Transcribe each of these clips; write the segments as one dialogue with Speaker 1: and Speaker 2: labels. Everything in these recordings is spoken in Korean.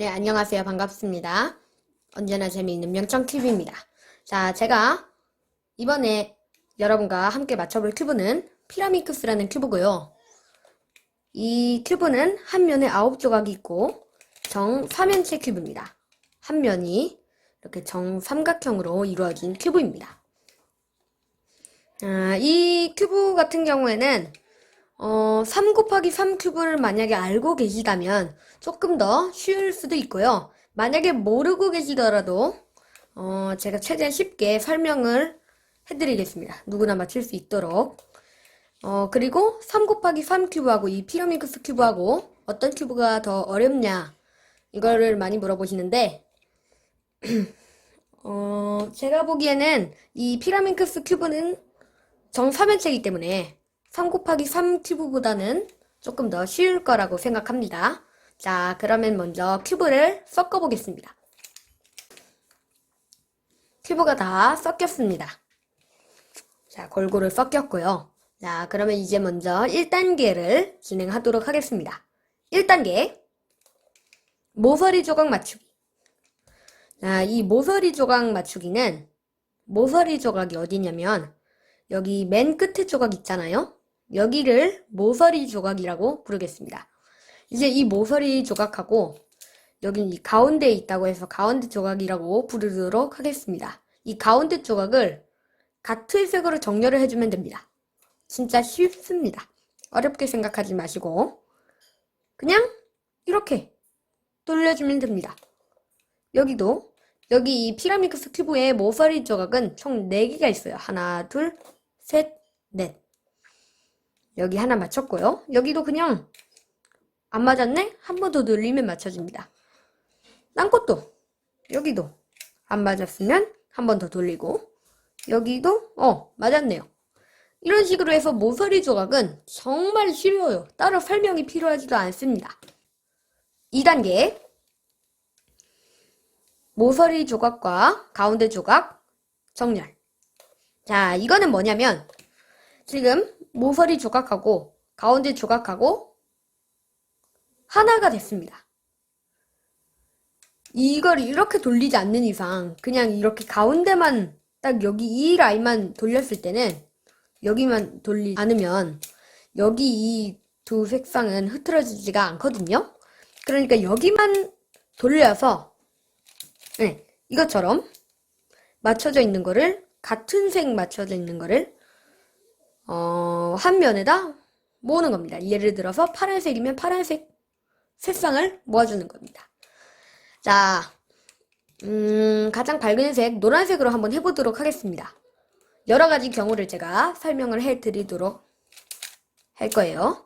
Speaker 1: 네, 안녕하세요. 반갑습니다. 언제나 재미있는 명청큐브입니다. 자, 제가 이번에 여러분과 함께 맞춰볼 큐브는 피라미크스라는 큐브고요. 이 큐브는 한 면에 9조각이 있고 정삼면체 큐브입니다. 한 면이 이렇게 정삼각형으로 이루어진 큐브입니다. 이 큐브 같은 경우에는 3 곱하기 3 큐브를 만약에 알고 계시다면 조금 더 쉬울 수도 있고요. 만약에 모르고 계시더라도 제가 최대한 쉽게 설명을 해드리겠습니다. 누구나 맞출 수 있도록. 그리고 3 곱하기 3 큐브하고 이 피라미드스 큐브하고 어떤 큐브가 더 어렵냐 이거를 많이 물어보시는데 제가 보기에는 이 피라미드스 큐브는 정삼면체이기 때문에 3 곱하기 3 큐브보다는 조금 더 쉬울 거라고 생각합니다. 자, 그러면 먼저 큐브를 섞어 보겠습니다. 큐브가 다 섞였습니다. 자, 골고루 섞였고요. 자, 그러면 이제 먼저 1단계를 진행하도록 하겠습니다. 1단계 모서리 조각 맞추기. 자, 이 모서리 조각 맞추기는 모서리 조각이 어디냐면 여기 맨 끝에 조각 있잖아요. 여기를 모서리 조각이라고 부르겠습니다. 이제 이 모서리 조각하고 여긴 이 가운데에 있다고 해서 가운데 조각이라고 부르도록 하겠습니다. 이 가운데 조각을 같은 색으로 정렬을 해주면 됩니다. 진짜 쉽습니다. 어렵게 생각하지 마시고 그냥 이렇게 돌려주면 됩니다. 여기도 여기 이 피라미드 큐브의 모서리 조각은 총 4개가 있어요. 하나, 둘, 셋, 넷. 여기 하나 맞췄고요. 여기도 그냥 안 맞았네? 한 번 더 돌리면 맞춰집니다. 딴 것도 여기도 안 맞았으면 한 번 더 돌리고 여기도 맞았네요. 이런 식으로 해서 모서리 조각은 정말 쉬워요. 따로 설명이 필요하지도 않습니다. 2단계 모서리 조각과 가운데 조각 정렬. 자, 이거는 뭐냐면 지금 모서리 조각하고 가운데 조각하고 하나가 됐습니다. 이걸 이렇게 돌리지 않는 이상 그냥 이렇게 가운데만 딱 여기 이 라인만 돌렸을 때는 여기만 돌리지 않으면 여기 이 두 색상은 흐트러지지가 않거든요. 그러니까 여기만 돌려서 이것처럼 맞춰져 있는 거를 같은 색 맞춰져 있는 거를 한 면에다 모으는 겁니다. 예를 들어서 파란색이면 파란색 색상을 모아주는 겁니다. 자, 가장 밝은 색 노란색으로 한번 해보도록 하겠습니다. 여러 가지 경우를 제가 설명을 해드리도록 할 거예요.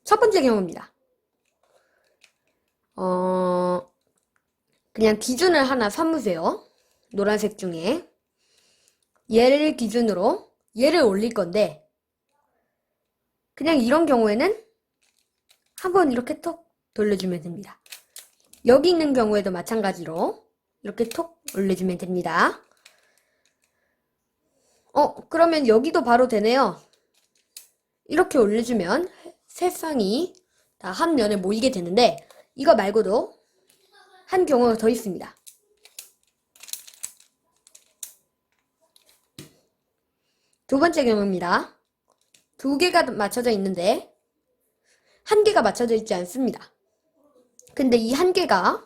Speaker 1: 첫 번째 경우입니다. 그냥 기준을 하나 삼으세요. 노란색 중에 얘를 기준으로 얘를 올릴 건데 그냥 이런 경우에는 한번 이렇게 톡 돌려주면 됩니다. 여기 있는 경우에도 마찬가지로 이렇게 톡 올려주면 됩니다. 그러면 여기도 바로 되네요. 이렇게 올려주면 색상이 다 한 면에 모이게 되는데 이거 말고도 한 경우가 더 있습니다. 두 번째 경우입니다. 2개가 맞춰져 있는데 1개가 맞춰져 있지 않습니다. 근데 이 1개가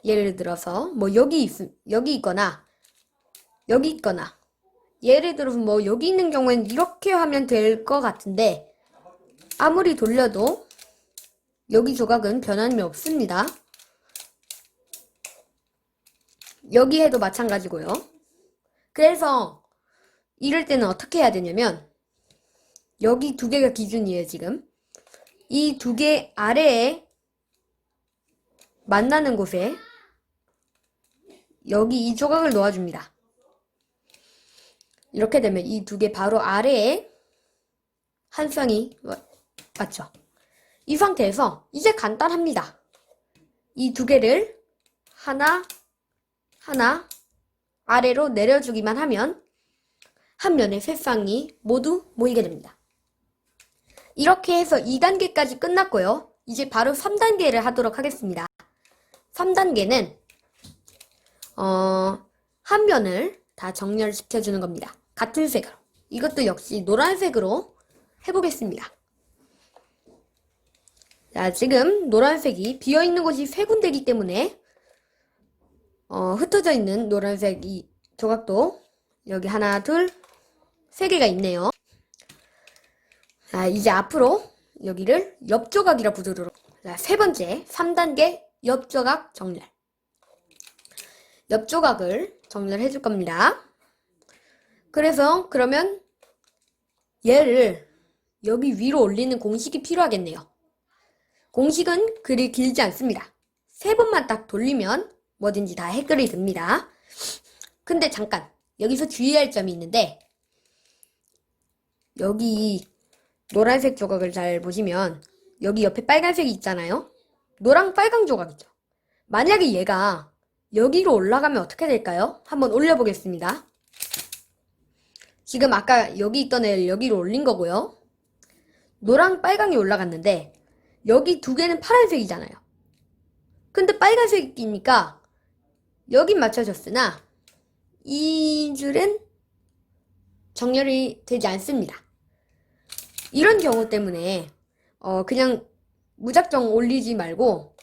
Speaker 1: 예를 들어서 뭐 여기 있거나 여기 있거나 예를 들어서 뭐 여기 있는 경우에는 이렇게 하면 될 것 같은데 아무리 돌려도 여기 조각은 변함이 없습니다. 여기 해도 마찬가지고요. 그래서 이럴 때는 어떻게 해야 되냐면 여기 2개가 기준이에요. 지금 이 2개 아래에 만나는 곳에 여기 이 조각을 놓아줍니다. 이렇게 되면 이 2개 바로 아래에 한 쌍이 맞죠? 이 상태에서 이제 간단합니다. 이 2개를 하나 아래로 내려주기만 하면 한 면에 세 쌍이 모두 모이게 됩니다. 이렇게 해서 2단계까지 끝났고요. 이제 바로 3단계를 하도록 하겠습니다. 3단계는 한 면을 다 정렬시켜주는 겁니다. 같은 색으로. 이것도 역시 노란색으로 해보겠습니다. 자, 지금 노란색이 비어있는 곳이 3군데이기 때문에 흩어져 있는 노란색 이 조각도 여기 하나, 둘, 3개가 있네요. 자, 이제 앞으로 여기를 옆조각이라 부르도록. 자, 3번째, 3단계 옆조각 정렬. 옆조각을 정렬해 줄 겁니다. 그래서 그러면 얘를 여기 위로 올리는 공식이 필요하겠네요. 공식은 그리 길지 않습니다. 3번만 딱 돌리면 뭐든지 다 해결이 됩니다. 근데 잠깐 여기서 주의할 점이 있는데 여기 노란색 조각을 잘 보시면 여기 옆에 빨간색이 있잖아요. 노랑 빨강 조각이죠. 만약에 얘가 여기로 올라가면 어떻게 될까요? 한번 올려보겠습니다. 지금 아까 여기 있던 애를 여기로 올린 거고요. 노랑 빨강이 올라갔는데 여기 2개는 파란색이잖아요. 근데 빨간색이니까 여긴 맞춰졌으나 이 줄은 정렬이 되지 않습니다. 이런 경우 때문에 그냥 무작정 올리지 말고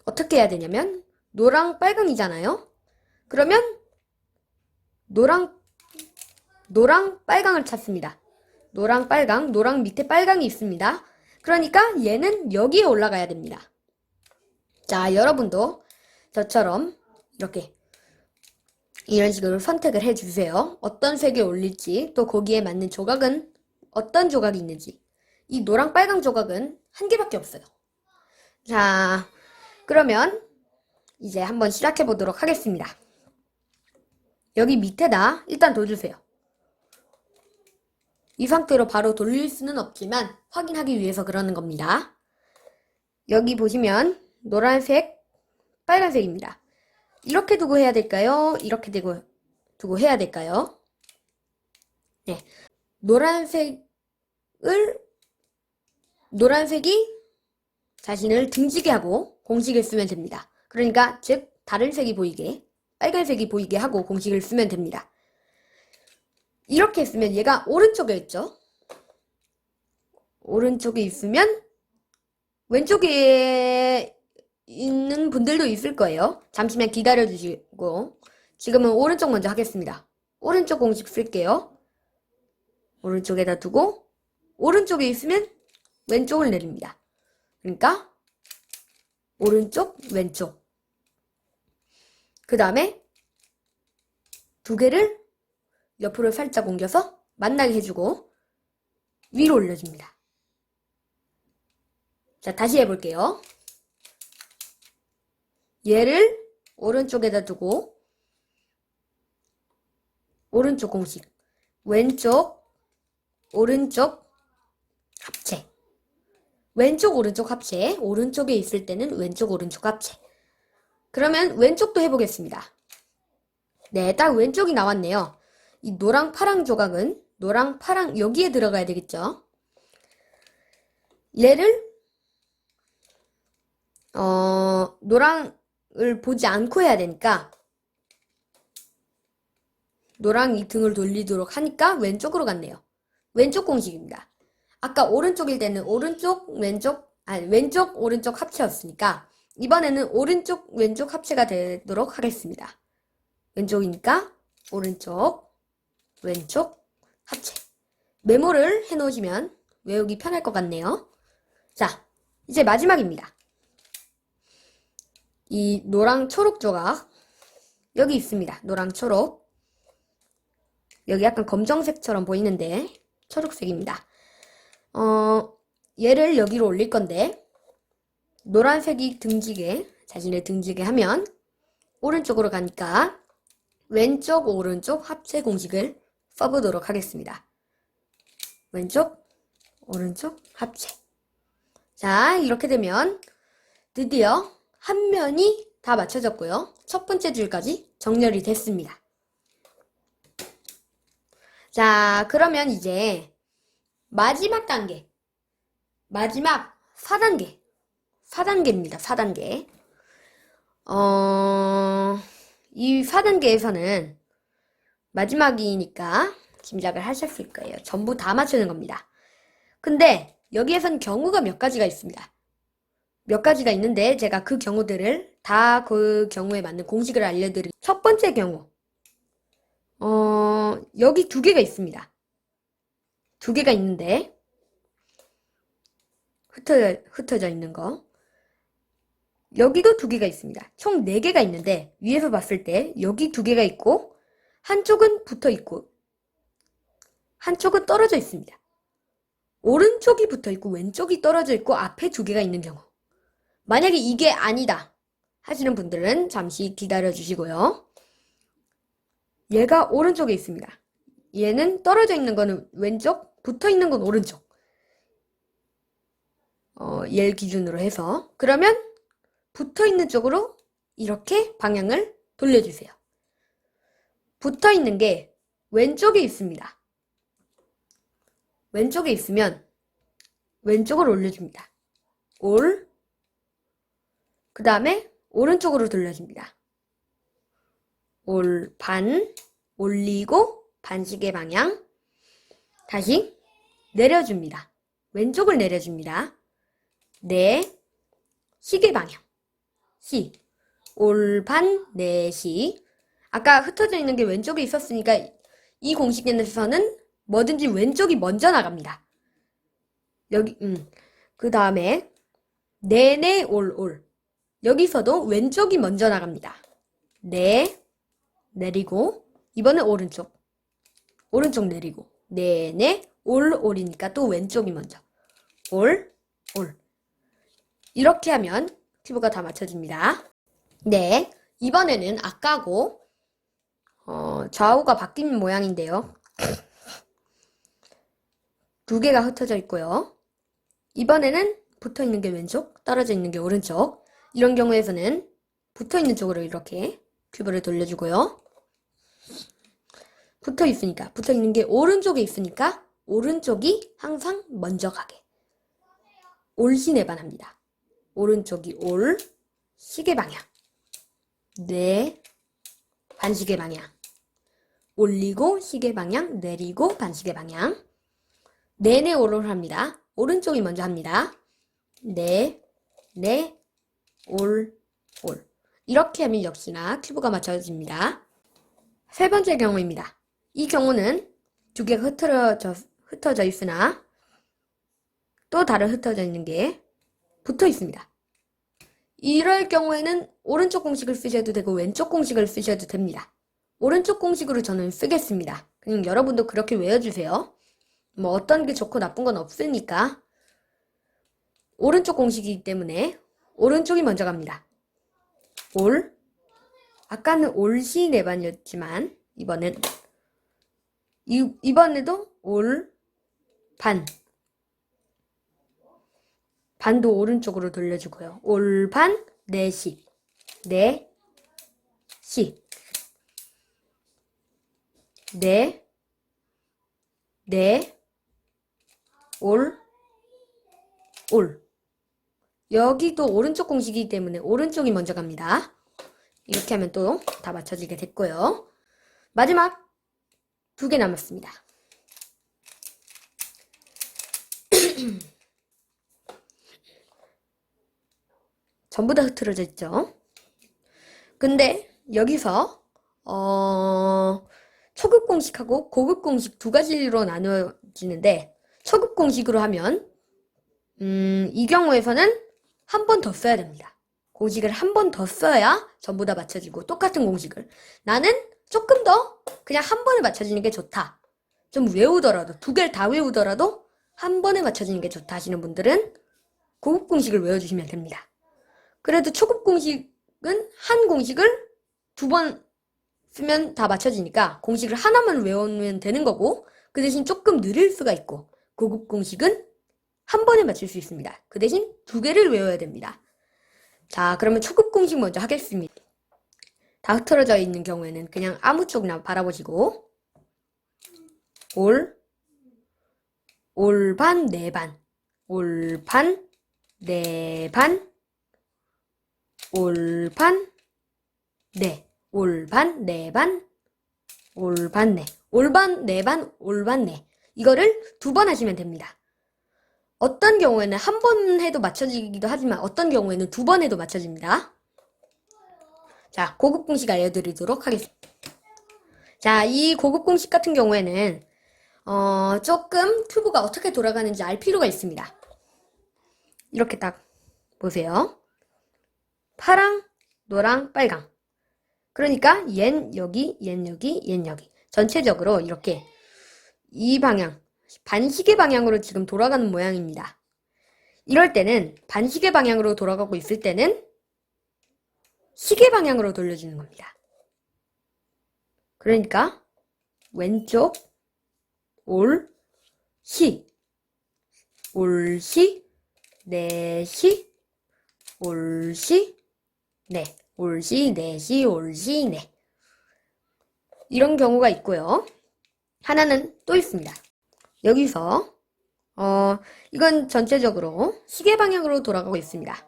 Speaker 1: 어떻게 해야 되냐면 노랑 빨강이잖아요. 그러면 노랑 빨강을 찾습니다. 노랑 빨강, 노랑 밑에 빨강이 있습니다. 그러니까 얘는 여기에 올라가야 됩니다. 자, 여러분도 저처럼 이렇게 이런 식으로 선택을 해주세요. 어떤 색에 올릴지, 또 거기에 맞는 조각은 어떤 조각이 있는지. 이 노랑 빨강 조각은 한 개밖에 없어요. 자, 그러면 이제 한번 시작해 보도록 하겠습니다. 여기 밑에다 일단 둬주세요. 이 상태로 바로 돌릴 수는 없지만 확인하기 위해서 그러는 겁니다. 여기 보시면 노란색, 빨간색입니다. 이렇게 두고 해야 될까요? 이렇게 두고 해야 될까요? 네. 노란색이 자신을 등지게 하고 공식을 쓰면 됩니다. 그러니까 즉 다른 색이 보이게, 빨간색이 보이게 하고 공식을 쓰면 됩니다. 이렇게 쓰면 얘가 오른쪽에 있죠? 오른쪽에 있으면 왼쪽에 있는 분들도 있을 거예요. 잠시만 기다려 주시고 지금은 오른쪽 먼저 하겠습니다. 오른쪽 공식 쓸게요. 오른쪽에다 두고 오른쪽에 있으면 왼쪽을 내립니다. 그러니까 오른쪽, 왼쪽. 그 다음에 2개를 옆으로 살짝 옮겨서 만나게 해주고 위로 올려줍니다. 자, 다시 해볼게요. 얘를 오른쪽에다 두고 오른쪽 공식, 왼쪽, 오른쪽 합체. 왼쪽, 오른쪽 합체. 오른쪽에 있을 때는 왼쪽, 오른쪽 합체. 그러면 왼쪽도 해보겠습니다. 네, 딱 왼쪽이 나왔네요. 이 노랑, 파랑 조각은 노랑, 파랑 여기에 들어가야 되겠죠? 얘를 노랑을 보지 않고 해야 되니까 노랑이 등을 돌리도록 하니까 왼쪽으로 갔네요. 왼쪽 공식입니다. 아까 오른쪽일 때는 오른쪽, 왼쪽, 왼쪽, 오른쪽 합체였으니까 이번에는 오른쪽, 왼쪽 합체가 되도록 하겠습니다. 왼쪽이니까 오른쪽, 왼쪽 합체. 메모를 해놓으시면 외우기 편할 것 같네요. 자, 이제 마지막입니다. 이 노랑 초록 조각 여기 있습니다. 노랑 초록. 여기 약간 검정색처럼 보이는데 초록색입니다. 얘를 여기로 올릴 건데 노란색이 등지게 자신을 등지게 하면 오른쪽으로 가니까 왼쪽 오른쪽 합체 공식을 써보도록 하겠습니다. 왼쪽 오른쪽 합체. 자, 이렇게 되면 드디어 한 면이 다 맞춰졌고요. 첫 번째 줄까지 정렬이 됐습니다. 자, 그러면 이제 마지막 단계, 마지막 4단계 4단계입니다. 4단계. 이 4단계에서는 마지막이니까 짐작을 하셨을 거예요. 전부 다 맞추는 겁니다. 근데 여기에선 경우가 몇 가지가 있습니다. 몇 가지가 있는데 제가 그 경우들을 다 그 경우에 맞는 공식을 알려드릴 첫 번째 경우. 여기 두 개가 있습니다. 두 개가 있는데 흩어져 있는 거. 여기도 두 개가 있습니다. 총 네 개가 있는데 위에서 봤을 때 여기 두 개가 있고 한쪽은 붙어 있고 한쪽은 떨어져 있습니다. 오른쪽이 붙어 있고 왼쪽이 떨어져 있고 앞에 두 개가 있는 경우. 만약에 이게 아니다 하시는 분들은 잠시 기다려 주시고요. 얘가 오른쪽에 있습니다. 얘는 떨어져 있는 거는 왼쪽, 붙어 있는 건 오른쪽. 얘를 기준으로 해서. 그러면 붙어 있는 쪽으로 이렇게 방향을 돌려주세요. 붙어 있는 게 왼쪽에 있습니다. 왼쪽에 있으면 왼쪽을 올려줍니다. 그 다음에 오른쪽으로 돌려줍니다. 올리고 반시계 방향. 다시 내려줍니다. 왼쪽을 내려줍니다. 시계 방향. 올반내시. 아까 흩어져 있는 게 왼쪽에 있었으니까 이 공식에서는 뭐든지 왼쪽이 먼저 나갑니다. 여기, 그 다음에 올. 여기서도 왼쪽이 먼저 나갑니다. 내리고, 이번엔 오른쪽 내리고, 올이니까 또 왼쪽이 먼저. 올. 이렇게 하면 큐브가 다 맞춰집니다. 네, 이번에는 아까고, 좌우가 바뀐 모양인데요. 두 개가 흩어져 있고요. 이번에는 붙어 있는 게 왼쪽, 떨어져 있는 게 오른쪽. 이런 경우에서는 붙어 있는 쪽으로 이렇게 큐브를 돌려주고요. 붙어 있는 게 오른쪽에 있으니까 오른쪽이 항상 먼저 가게. 올시내반합니다. 오른쪽이 시계 방향. 반시계 방향. 올리고 시계 방향, 내리고 반시계 방향. 올을 합니다. 오른쪽이 먼저 합니다. 올. 이렇게 하면 역시나 큐브가 맞춰집니다. 세 번째 경우입니다. 이 경우는 두 개가 흩어져 있으나 또 다른 흩어져 있는 게 붙어 있습니다. 이럴 경우에는 오른쪽 공식을 쓰셔도 되고 왼쪽 공식을 쓰셔도 됩니다. 오른쪽 공식으로 저는 쓰겠습니다. 그냥 여러분도 그렇게 외워주세요. 뭐 어떤 게 좋고 나쁜 건 없으니까. 오른쪽 공식이기 때문에 오른쪽이 먼저 갑니다. 아까는 올시 내반이었지만 이번에도 반도 오른쪽으로 돌려주고요. 올반 내시 올. 여기도 오른쪽 공식이기 때문에 오른쪽이 먼저 갑니다. 이렇게 하면 또 다 맞춰지게 됐고요. 마지막 두 개 남았습니다. 전부 다 흐트러져 있죠. 근데 여기서 초급 공식하고 고급 공식 두 가지로 나누어지는데 초급 공식으로 하면 이 경우에서는 한 번 더 써야 됩니다. 공식을 한 번 더 써야 전부 다 맞춰지고 똑같은 공식을. 나는 조금 더 그냥 한 번에 맞춰지는 게 좋다. 좀 외우더라도 두 개를 다 외우더라도 한 번에 맞춰지는 게 좋다 하시는 분들은 고급 공식을 외워주시면 됩니다. 그래도 초급 공식은 한 공식을 두 번 쓰면 다 맞춰지니까 공식을 하나만 외우면 되는 거고 그 대신 조금 느릴 수가 있고 고급 공식은 한 번에 맞출 수 있습니다. 그 대신 두 개를 외워야 됩니다. 자, 그러면 초급 공식 먼저 하겠습니다. 다 흐트러져 있는 경우에는 그냥 아무 쪽이나 바라보시고 올반, 네반, 올반, 네반, 올반, 네, 올반, 네반, 올반, 네, 올반, 네반, 올반, 네. 이거를 2번 하시면 됩니다. 어떤 경우에는 한 번 해도 맞춰지기도 하지만 어떤 경우에는 2번 해도 맞춰집니다. 자, 고급 공식 알려드리도록 하겠습니다. 자, 이 고급 공식 같은 경우에는 조금 튜브가 어떻게 돌아가는지 알 필요가 있습니다. 이렇게 딱 보세요. 파랑, 노랑, 빨강. 그러니까 얜 여기, 얜 여기, 얜 여기. 전체적으로 이렇게 이 방향, 반시계 방향으로 지금 돌아가는 모양입니다. 이럴 때는 반시계 방향으로 돌아가고 있을 때는 시계 방향으로 돌려주는 겁니다. 그러니까 왼쪽 올, 시, 올시, 네시, 올시, 네, 올시, 네시, 올시, 네. 이런 경우가 있고요. 하나는 또 있습니다. 여기서 이건 전체적으로 시계 방향으로 돌아가고 있습니다.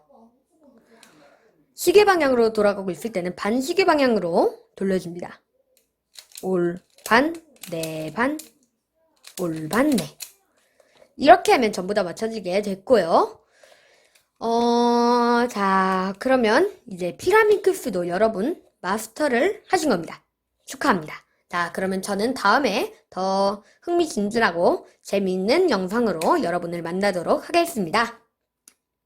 Speaker 1: 시계 방향으로 돌아가고 있을 때는 반시계 방향으로 돌려줍니다. 올, 반, 네, 반, 올, 반, 네. 이렇게 하면 전부 다 맞춰지게 됐고요. 자, 그러면 이제 피라미크스도 여러분 마스터를 하신 겁니다. 축하합니다. 자, 그러면 저는 다음에 더 흥미진진하고 재미있는 영상으로 여러분을 만나도록 하겠습니다.